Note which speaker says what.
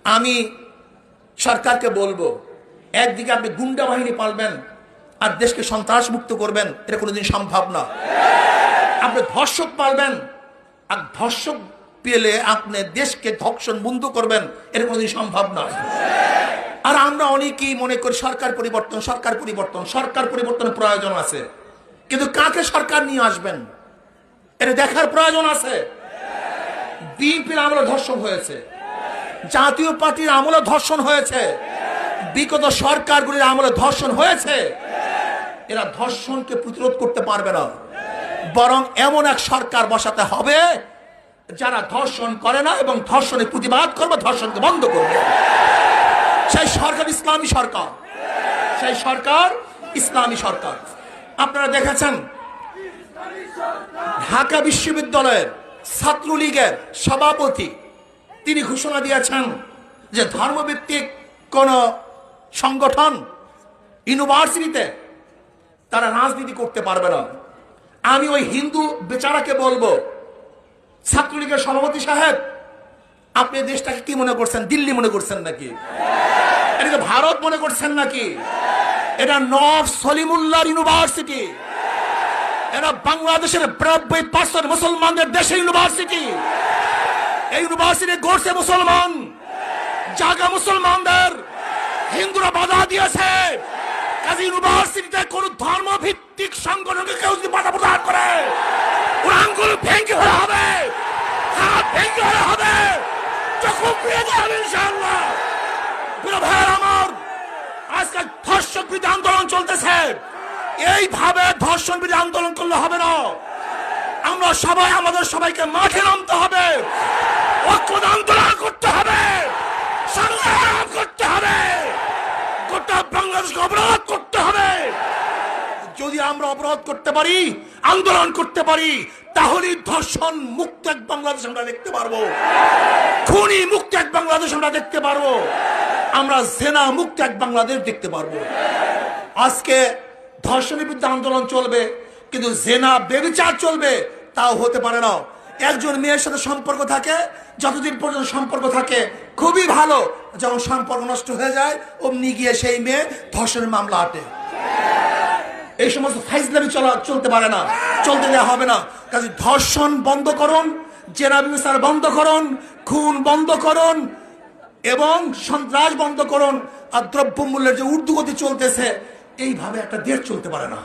Speaker 1: আমি সরকারকে বলবো, একদিকে আপনি গুন্ডা বাহিনী পালবেন আর দেশকে সন্ত্রাস মুক্ত করবেন, এটা কোনোদিন সম্ভব না। আপনি ধর্ষক পালবেন আর ধর্ষক পেলে আপনি দেশকে ধর্ষণ বন্ধ করবেন, এটা কোনোদিন সম্ভব নয়। আর আমরা অনেকেই মনে করি সরকার পরিবর্তন, সরকার পরিবর্তন, সরকার পরিবর্তনের প্রয়োজন আছে, কিন্তু কাকে সরকার নিয়ে আসবেন এটা দেখার প্রয়োজন আছে। বিএনপির আমলে ধর্ষণ হয়েছে, জাতীয় পার্টির আমলে ধর্ষণ হয়েছে, বিগত সরকারগুলির আমলে ধর্ষণ হয়েছে। এরা ধর্ষণকে প্রতিরোধ করতে পারবে না, বরং এমন এক সরকার বসাতে হবে যারা ধর্ষণ করে না এবং ধর্ষণের প্রতিবাদ করবে, ধর্ষণকে বন্ধ করবে। সেই সরকার ইসলামী সরকার, সেই সরকার ইসলামী সরকার। আপনারা দেখেছেন ঢাকা বিশ্ববিদ্যালয়ের ছাত্রলীগের সভাপতি তিনি ঘোষণা দিয়েছেন যে ধর্মভিত্তিক কোন সংগঠন ইউনিভার্সিটিতে তারা রাজনীতি করতে পারবে না। আমি ওই হিন্দু বেচারাকে বলবো, ছাত্রলীগের সভাপতি সাহেব, আপনি দেশটাকে কি মনে করছেন? দিল্লি মনে করছেন নাকি? এটাকে ভারত মনে করছেন নাকি? এটা নব সলিমুল্লাহ ইউনিভার্সিটি, এটা বাংলাদেশের 90% মুসলমানদের দেশের ইউনিভার্সিটি। এই ইউনিভার্সিটি গড়ছে মুসলমান, জায়গা মুসলমানদের, হিন্দুরা বাধা দিয়েছে। কাজে ইউনিভার্সিটিতে কোন ধর্মভিত্তিক সংগঠনকে কেউ যদি বাধা প্রদান করে, ওর আঙ্গুল ভেঙে হয়ে হবে, হাত ভেঙে হয়ে হবে, চক্ষু ফিরে যাবে ইনশাআল্লাহ। প্রিয় ভাইয়ের আমার, আজকাল ধর্ষক বিরোধী আন্দোলন চলতেছে, এইভাবে ধর্ষণ বিরোধী আন্দোলন করলে হবে না। আমরা সবাই আমাদের সবাইকে মাঠে নামতে হবে, ঐক্যবদ্ধ আন্দোলন করতে হবে, সংগ্রাম করতে হবে, গোটা বাংলাদেশকে অবরোধ করতে হবে। যদি আমরা অবরোধ করতে পারি, আন্দোলন করতে পারি, তাহলে ধর্ষণ মুক্ত এক বাংলাদেশ আমরা দেখতে পারবো, খুনি মুক্ত এক বাংলাদেশ আমরা দেখতে পারবো, আমরা জেনা মুক্ত এক বাংলাদেশ দেখতে পারবো। আজকে ধর্ষণের বিরুদ্ধে আন্দোলন চলবে, কিন্তু জেনা বেবিচার চলবে, তাও হতে পারে না। একজন মেয়ের সাথে সম্পর্ক থাকে, যতদিন পর্যন্ত সম্পর্ক থাকে খুবই ভালো, যখন সম্পর্ক নষ্ট হয়ে যায় অমনি গিয়ে সেই মেয়ে ধর্ষণের মামলা আটে। এই সমস্ত ফাইজলামি চলতে পারে না, চলতে দেওয়া হবে না। কাজে ধর্ষণ বন্ধ করুন, জেনা ব্যবচার বন্ধ করুন, খুন বন্ধ করুন এবং সন্ত্রাস বন্ধ করুন। আর দ্রব্যমূল্যের যে ঊর্ধ্বগতি চলতেছে, এইভাবে একটা দেশ চলতে পারে না।